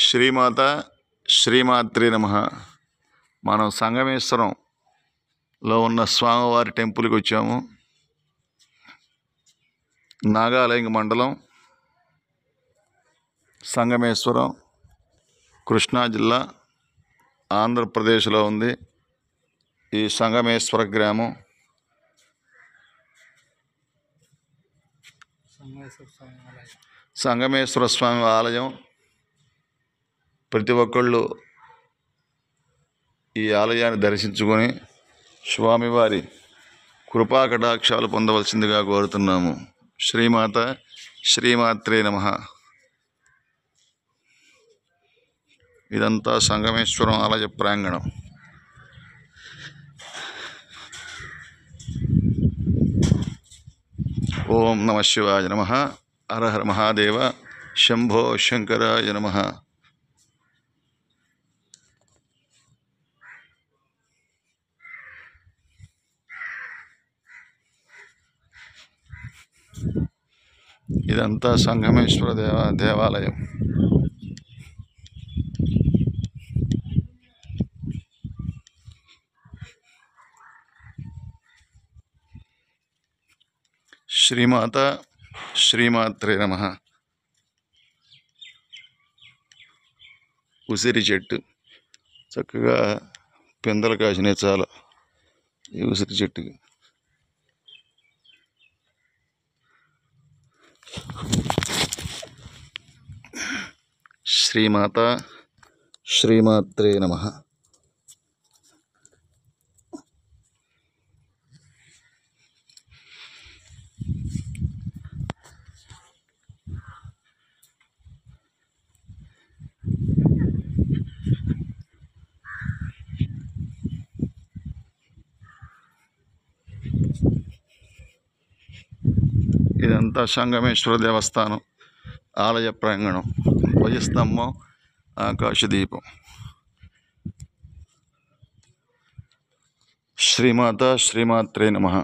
శ్రీమాత శ్రీమాత్రే నమః. మనం సంగమేశ్వరంలో ఉన్న స్వామివారి టెంపుల్కి వచ్చాము. నాగాలయంగ మండలం, సంగమేశ్వరం, కృష్ణా జిల్లా, ఆంధ్రప్రదేశ్లో ఉంది. ఈ సంగమేశ్వర గ్రామం సంగమేశ్వర స్వామి ఆలయం. ప్రతి ఒక్కళ్ళు ఈ ఆలయాన్ని దర్శించుకొని స్వామివారి కృపా కటాక్షాలు పొందవలసిందిగా కోరుతున్నాము. శ్రీమాత శ్రీమాత్రే నమః. ఇదంతా సంగమేశ్వరం ఆలయ ప్రాంగణం. ఓం నమ శివాయ నమః. హర హర మహాదేవ. శంభో శంకరాయ నమః. ఇదంతా సంగమేశ్వర దేవాలయం. శ్రీమాత శ్రీమాత్రే నమః. ఉసిరి చెట్టు చక్కగా పిందెలు కాసినాయి చాలా ఈ ఉసిరి చెట్టుకి. శ్రీమాత శ్రీమాత్రే నమః. ఇదంతా సంగమేశ్వర దేవస్థానం ఆలయ ప్రాంగణం. ధ్వజస్తంభం, ఆకాశదీపం. శ్రీమాత శ్రీమాత్రే నమః.